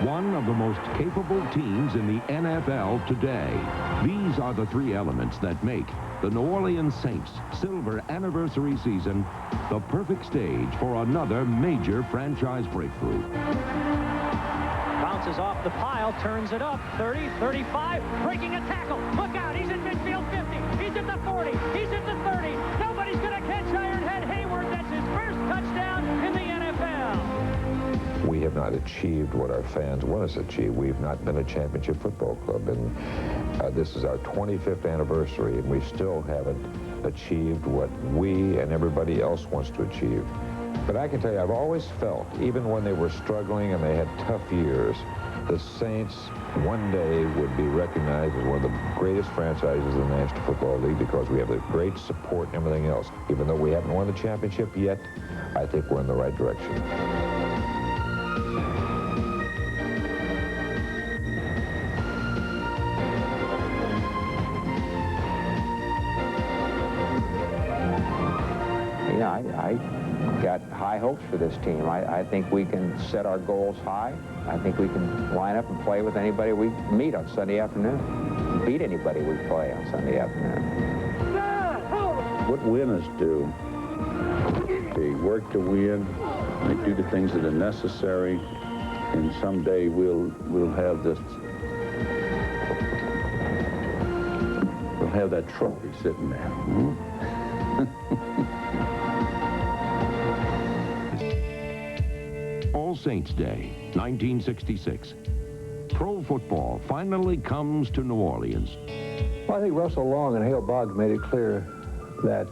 One of the most capable teams in the NFL today. These are the three elements that make the New Orleans Saints silver anniversary season the perfect stage for another major franchise breakthrough. Bounces off the pile, turns it up, 30, 35, breaking a tackle. Look out, he's in midfield 50, he's at the 40, he's at the 30. Nobody's going to catch Ironhead Hayward. That's his first touchdown in the NFL. We have not achieved what our fans want us to achieve. We've not been a championship football club, and this is our 25th anniversary, and we still haven't achieved what we and everybody else wants to achieve. But I can tell you, I've always felt, even when they were struggling and they had tough years, the Saints one day would be recognized as one of the greatest franchises in the National Football League because we have the great support and everything else. Even though we haven't won the championship yet, I think we're in the right direction. Yeah, I got high hopes for this team. I think we can set our goals high. I think we can line up and play with anybody we meet on Sunday afternoon. Beat anybody we play on Sunday afternoon. What winners do, they work to win, they do the things that are necessary, and someday we'll have this, we'll have that trophy sitting there. Hmm? All Saints Day, 1966. Pro football finally comes to New Orleans. Well, I think Russell Long and Hale Boggs made it clear that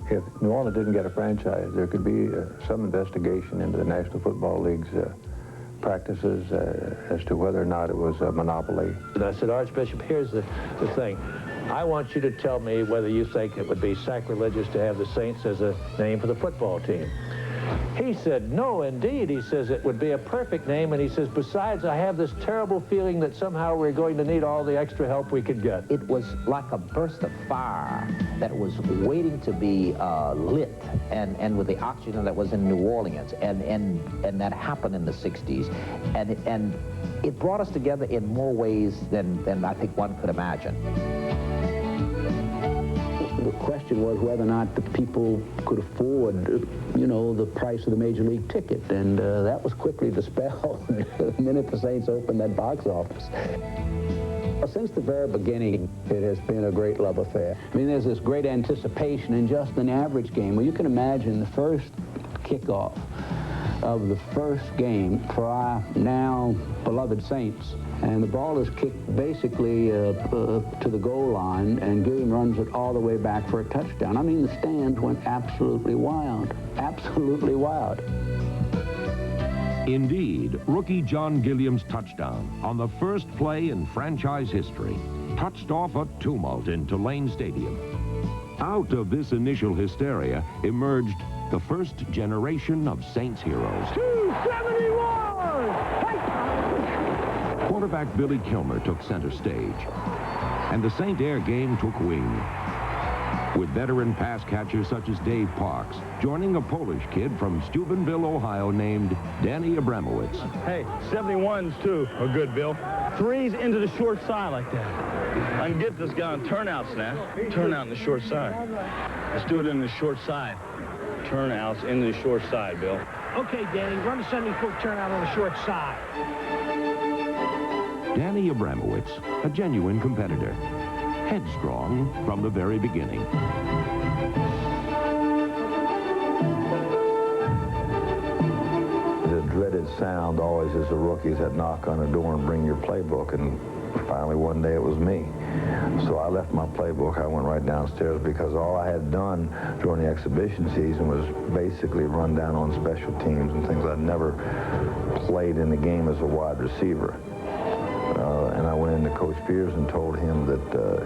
if New Orleans didn't get a franchise, there could be some investigation into the National Football League's practices as to whether or not it was a monopoly. And I said, Archbishop, here's the thing. I want you to tell me whether you think it would be sacrilegious to have the Saints as a name for the football team. He said, no, indeed. He says it would be a perfect name. And he says, besides, I have this terrible feeling that somehow we're going to need all the extra help we could get. It was like a burst of fire that was waiting to be lit, and with the oxygen that was in New Orleans. And that happened in the 60s. And it brought us together in more ways than I think one could imagine. The question was whether or not the people could afford, you know, the price of the Major League ticket, and that was quickly dispelled the minute the Saints opened that box office. Since the very beginning, it has been a great love affair. I mean, there's this great anticipation in just an average game. Well, you can imagine the first kickoff of the first game for our now beloved Saints, and the ball is kicked basically to the goal line, and Gilliam runs it all the way back for a touchdown. I mean, the stands went absolutely wild, absolutely wild. Indeed, rookie John Gilliam's touchdown on the first play in franchise history touched off a tumult in Tulane Stadium. Out of this initial hysteria emerged the first generation of Saints heroes. 271! Quarterback Billy Kilmer took center stage, and the Saint Air game took wing, with veteran pass catchers such as Dave Parks joining a Polish kid from Steubenville, Ohio, named Danny Abramowitz. Hey, 71s too are good, Bill. Threes into the short side like that. I can get this guy on turnout snap. Turnout in the short side. Let's do it in the short side. Turnouts in the short side, Bill. Okay, Danny, run a 70-foot turnout on the short side. Danny Abramowitz, a genuine competitor, headstrong from the very beginning. The dreaded sound always is the rookies that knock on the door and bring your playbook, and finally one day it was me. So I left my playbook. I went right downstairs because all I had done during the exhibition season was basically run down on special teams and things. I'd never played in the game as a wide receiver. And I went into Coach Fears and told him that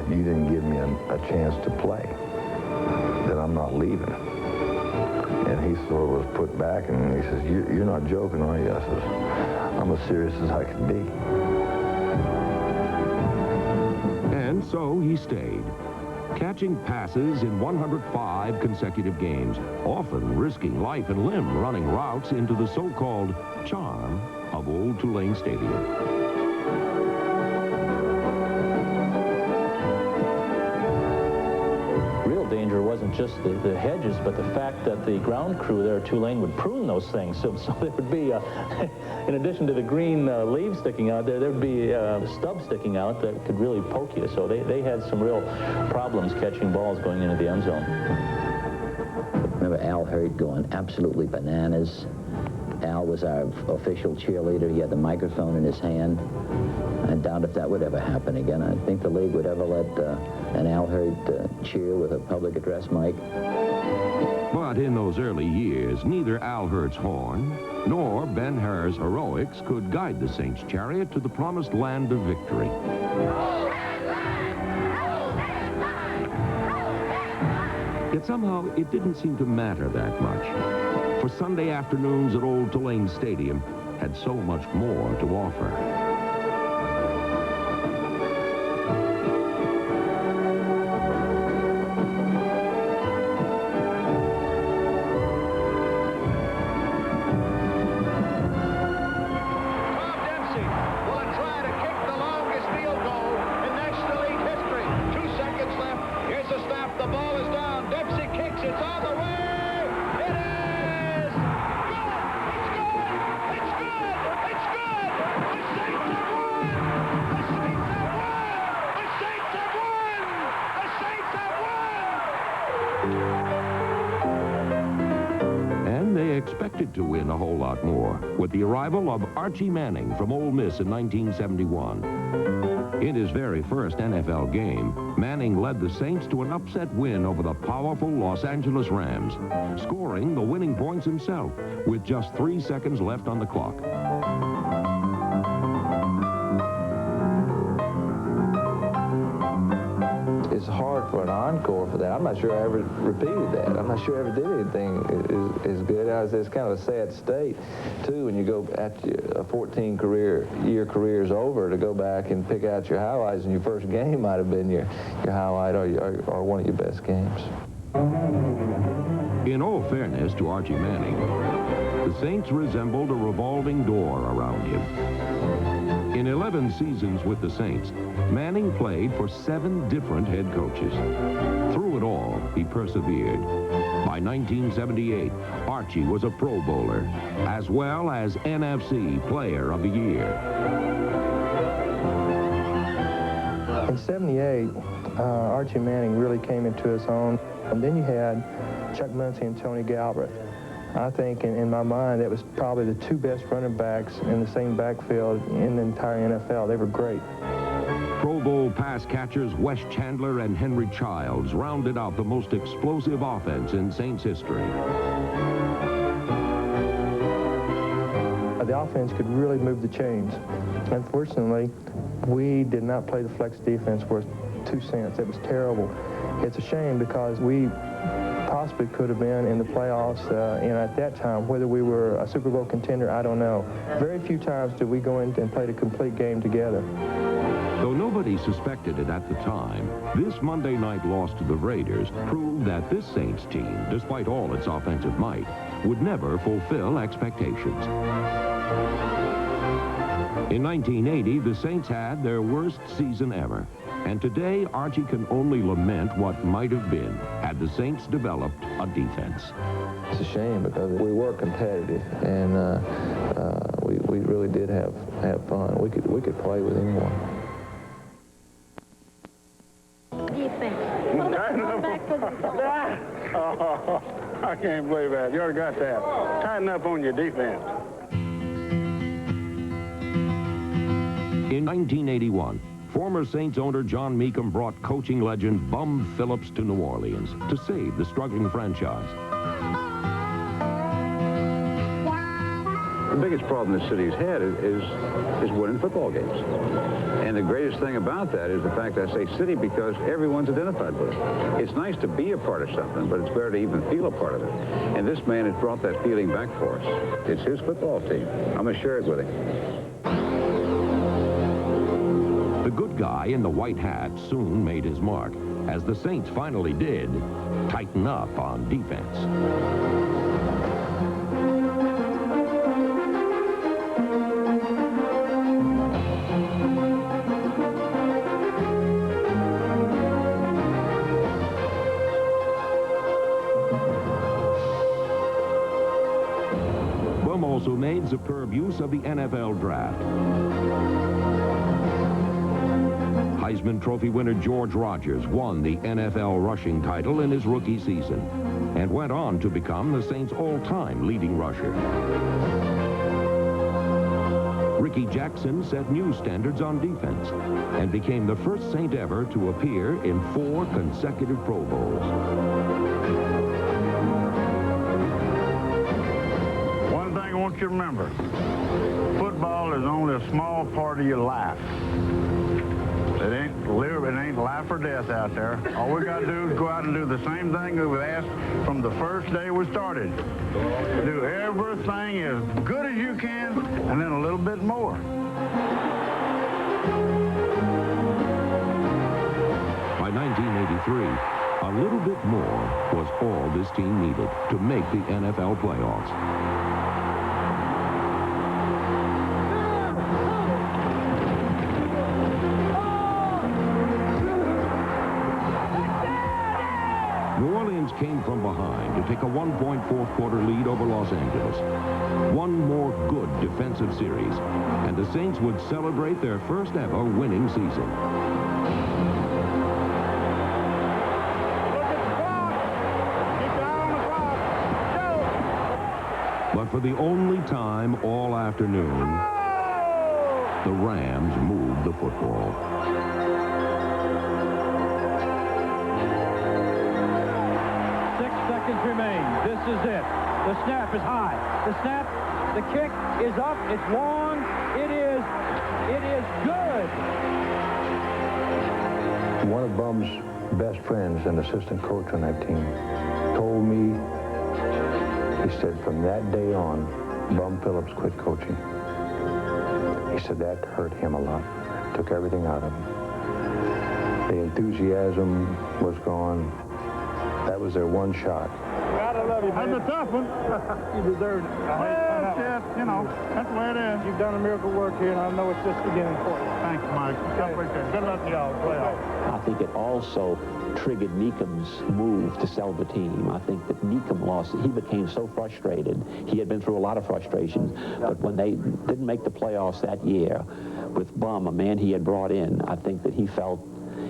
you didn't give me a chance to play, that I'm not leaving. And he sort of was put back, and he says, you're not joking, are you? I says, I'm as serious as I can be. And so he stayed. catching passes in 105 consecutive games, often risking life and limb running routes into the so-called charm of old Tulane Stadium. Danger wasn't just the hedges, but the fact that the ground crew there at Tulane would prune those things. So there would be, in addition to the green leaves sticking out there, there'd be stubs sticking out that could really poke you. So they had some real problems catching balls going into the end zone. Remember Al Hurt going absolutely bananas. Al was our official cheerleader. He had the microphone in his hand. I doubt if that would ever happen again. I think the league would ever let an Al Hurt cheer with a public address mic. But in those early years, neither Al Hurt's horn nor Ben-Hur's heroics could guide the Saints' chariot to the promised land of victory. Yet somehow it didn't seem to matter that much. For Sunday afternoons at Old Tulane Stadium had so much more to offer. Expected to win a whole lot more with the arrival of Archie Manning from Ole Miss in 1971. In his very first NFL game, Manning led the Saints to an upset win over the powerful Los Angeles Rams, scoring the winning points himself with just 3 seconds left on the clock. It's hard for an encore for that. I'm not sure I ever repeated that. I'm not sure I ever did anything as good. It's kind of a sad state, too, when you go after a 14-year career is over, to go back and pick out your highlights, and your first game might have been your highlight or one of your best games. In all fairness to Archie Manning, the Saints resembled a revolving door around him. In 11 seasons with the Saints, Manning played for 7 different head coaches. Through it all, he persevered. By 1978, Archie was a Pro Bowler, as well as NFC Player of the Year. In '78, Archie Manning really came into his own. And then you had Chuck Muncie and Tony Galbraith. I think, in my mind, that was probably the 2 best running backs in the same backfield in the entire NFL. They were great. Pro Bowl pass catchers Wes Chandler and Henry Childs rounded out the most explosive offense in Saints history. The offense could really move the chains. Unfortunately, we did not play the flex defense worth 2 cents. It was terrible. It's a shame because we possibly could have been in the playoffs, and at that time, whether we were a Super Bowl contender, I don't know. Very few times did we go in and play a complete game together. Though nobody suspected it at the time, this Monday night loss to the Raiders proved that this Saints team, despite all its offensive might, would never fulfill expectations. In 1980, the Saints had their worst season ever. And today, Archie can only lament what might have been had the Saints developed a defense. It's a shame because we were competitive, and we really did have fun. We could play with anyone. Defense. Oh, I can't believe that. You already got that. Tighten up on your defense. In 1981, former Saints owner John Mecum brought coaching legend Bum Phillips to New Orleans to save the struggling franchise. The biggest problem the city's had is winning football games. And the greatest thing about that is the fact that I say city because everyone's identified with it. It's nice to be a part of something, but it's better to even feel a part of it. And this man has brought that feeling back for us. It's his football team. I'm going to share it with him. The good guy in the white hat soon made his mark. as the Saints finally did tighten up on defense. Bum also made superb use of the NFL draft. Heisman Trophy winner George Rogers won the NFL rushing title in his rookie season and went on to become the Saints' all-time leading rusher. Ricky Jackson set new standards on defense and became the first Saint ever to appear in 4 consecutive Pro Bowls. One thing I want you to remember, football is only a small part of your life. It ain't life or death out there. All we got to do is go out and do the same thing we were asked from the first day we started. Do everything as good as you can, and then a little bit more. By 1983, a little bit more was all this team needed to make the NFL playoffs. New Orleans came from behind to take a 1-point fourth-quarter lead over Los Angeles. One more good defensive series, and the Saints would celebrate their first-ever winning season. But for the only time all afternoon, the Rams moved the football. 6 seconds remain. This is it. The snap is high. The snap, the kick is up. It's long. It is good. One of Bum's best friends, an assistant coach on that team, told me, he said, from that day on, Bum Phillips quit coaching. He said that hurt him a lot. Took everything out of him. The enthusiasm was gone. That was their one shot. Gotta love you, man. That's a tough one. You deserve it. Well, Jeff, you know, that's the way it is. You've done a miracle work here, and I know it's just beginning for you. Thanks, Mike. Good luck to y'all. I think it also triggered Neekham's move to sell the team. I think that Neekham lost it. He became so frustrated. He had been through a lot of frustrations, but when they didn't make the playoffs that year with Bum, a man he had brought in, I think that he felt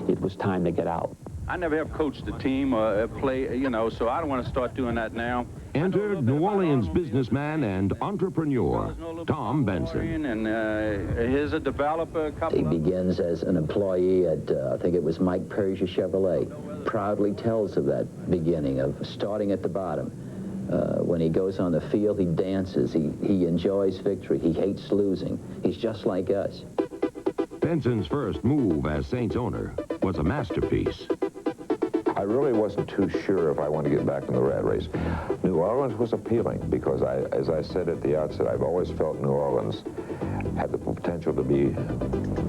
it was time to get out. I never have coached a team or play, you know, so I don't want to start doing that now. Entered New Orleans businessman and entrepreneur, Tom Benson. And here's a developer. He begins as an employee at, I think it was Mike Persia Chevrolet. Proudly tells of that beginning, of starting at the bottom. When he goes on the field, he dances. He enjoys victory. He hates losing. He's just like us. Benson's first move as Saints owner was a masterpiece. I really wasn't too sure if I wanted to get back in the rat race. New Orleans was appealing because, as I said at the outset, I've always felt New Orleans had the potential to be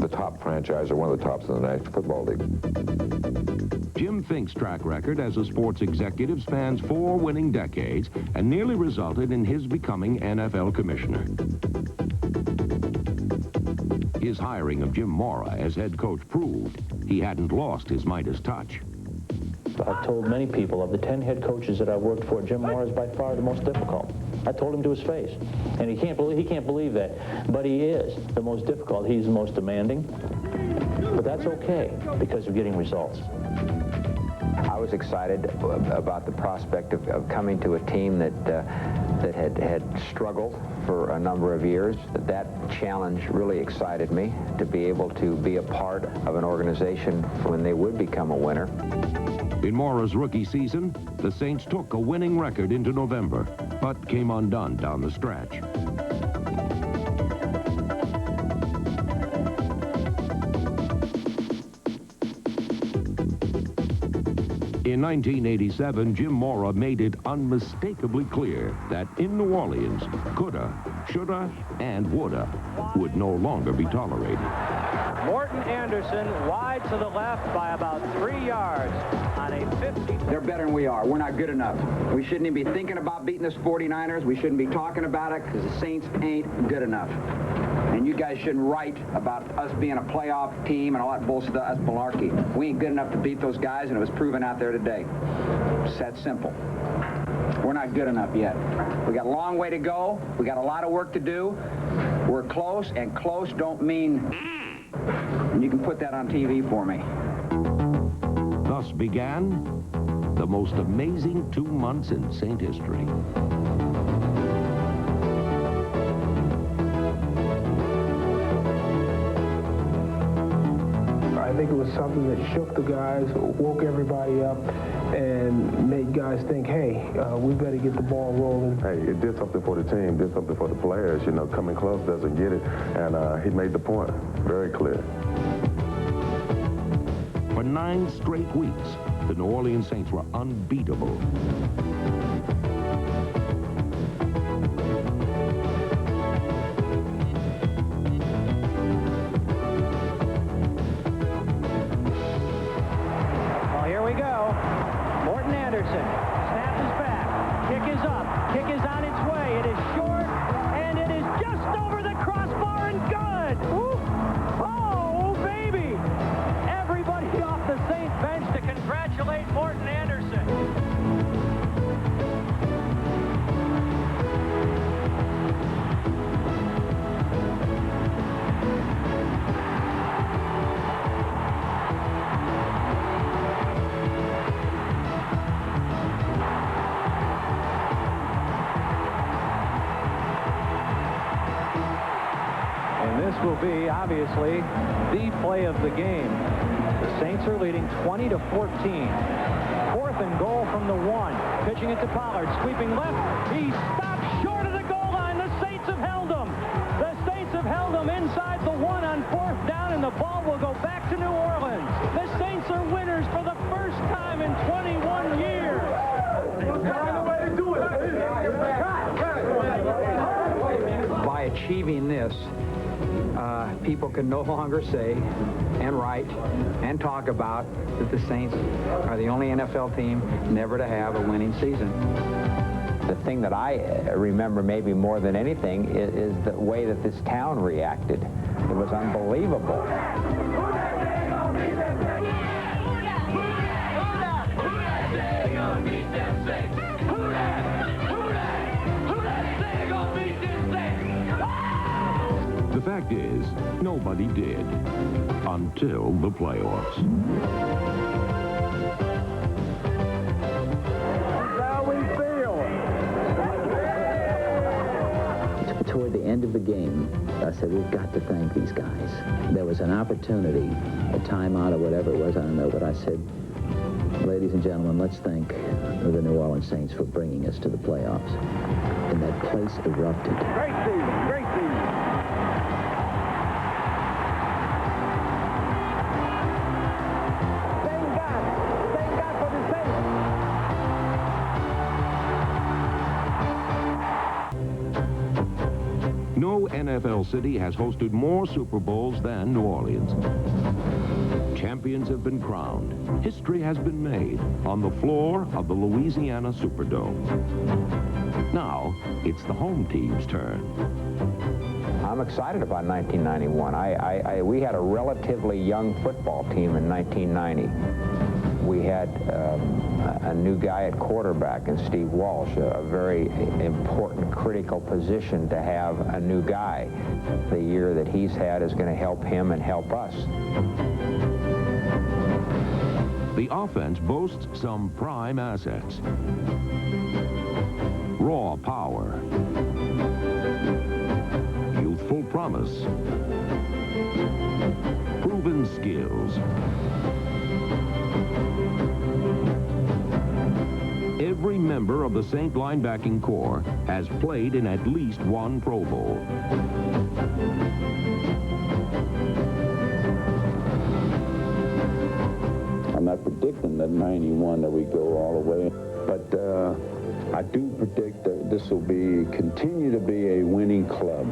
the top franchise or one of the tops in the National Football League. Jim Fink's track record as a sports executive spans 4 winning decades and nearly resulted in his becoming NFL commissioner. His hiring of Jim Mora as head coach proved he hadn't lost his Midas touch. I've told many people, of the 10 head coaches that I've worked for, Jim Mora is by far the most difficult. I told him to his face, and he can't believe that, but he is the most difficult. He's the most demanding, but that's okay because of getting results. I was excited about the prospect of coming to a team that had struggled for a number of years. That challenge really excited me, to be able to be a part of an organization when they would become a winner. In Mora's rookie season, the Saints took a winning record into November, but came undone down the stretch. In 1987, Jim Mora made it unmistakably clear that in New Orleans, coulda, shoulda, and woulda would no longer be tolerated. Morton Anderson wide to the left by about 3 yards on a 50. They're better than we are. We're not good enough. We shouldn't even be thinking about beating this 49ers. We shouldn't be talking about it because the Saints ain't good enough. And you guys shouldn't write about us being a playoff team and all that bullshit. That's malarkey. We ain't good enough to beat those guys, and it was proven out there today. It's that simple. We're not good enough yet. We got a long way to go. We got a lot of work to do. We're close, and close don't mean... And you can put that on TV for me. Thus began the most amazing 2 months in Saint history. I think it was something that shook the guys, woke everybody up, and made guys think, hey, we better get the ball rolling. Hey, it did something for the team, did something for the players. You know, coming close doesn't get it, and he made the point very clear. For 9 straight weeks, the New Orleans Saints were unbeatable. Well, here we go. Morton Anderson. Snap is back. Kick is up. Kick is on its way. It is short, and it is just over the crossbar and good. Woo. Oh, baby. Everybody off the Saints bench to congratulate Morton Anderson. And this will be, obviously, the play of the game. The Saints are leading 20-14. 4th and goal from the 1. Pitching it to Pollard. Sweeping left. He stops short of the goal line. The Saints have held him. The Saints have held him inside the 1 on 4th down, and the ball will go back to New Orleans. The Saints are winners for the first time in 21 years. By achieving this, people can no longer say and write and talk about that the Saints are the only NFL team never to have a winning season. The thing that I remember maybe more than anything is the way that this town reacted. It was unbelievable. The fact is, nobody did until the playoffs. How we feel. Toward the end of the game, I said, we've got to thank these guys. There was an opportunity, a timeout or whatever it was, I don't know, but I said, ladies and gentlemen, let's thank the New Orleans Saints for bringing us to the playoffs. And that place erupted. Great season, great season. No NFL city has hosted more Super Bowls than New Orleans. Champions have been crowned. History has been made on the floor of the Louisiana Superdome. Now, it's the home team's turn. I'm excited about 1991. We had a relatively young football team in 1990. We had a new guy at quarterback in Steve Walsh, a very important, critical position to have a new guy. The year that he's had is going to help him and help us. The offense boasts some prime assets. Raw power. Youthful promise. Proven skills. Every member of the Saint linebacking corps has played in at least one Pro Bowl. I'm not predicting that 91 that we go all the way, but I do predict that this will continue to be a winning club.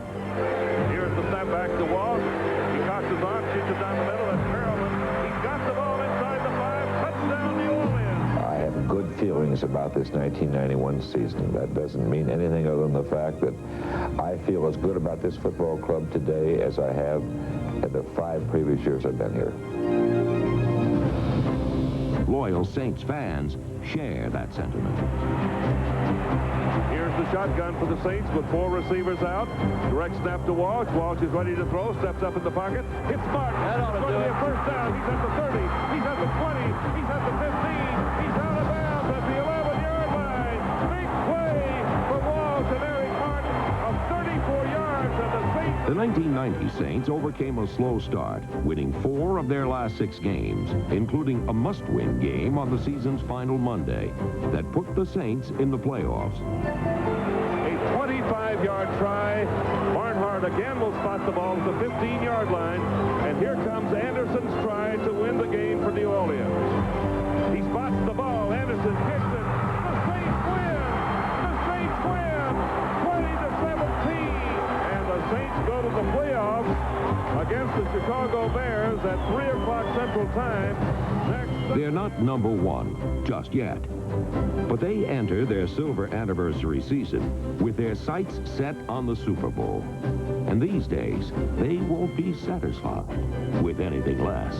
Here's the snap back to Walsh. He cocks his arm, shoots it down. good feelings about this 1991 season. That doesn't mean anything other than the fact that I feel as good about this football club today as I have in the 5 previous years I've been here. Loyal Saints fans share that sentiment. Here's the shotgun for the Saints with 4 receivers out. Direct snap to Walsh. Walsh is ready to throw. Steps up in the pocket. Hits Martin. That ought to do it. First down. He's at the 30. He's at the 20. He's at the 15. He's out of bounds at the 11-yard line. Big play for Walsh and Eric Martin of 34 yards, and the Saints. The 1990 Saints overcame a slow start, winning 4 of their last 6 games, including a must-win game on the season's final Monday that put the Saints in the playoffs. A 25-yard try. Barnhart again will spot the ball at the 15-yard line, and here comes Anderson's try to win the game for New Orleans. He spots the ball. Anderson kicks it. The Saints win. The Saints win. 20-17. The Saints go to the playoffs against the Chicago Bears at 3 o'clock Central Time next. They're not number 1 just yet, but they enter their silver anniversary season with their sights set on the Super Bowl. And these days, they won't be satisfied with anything less.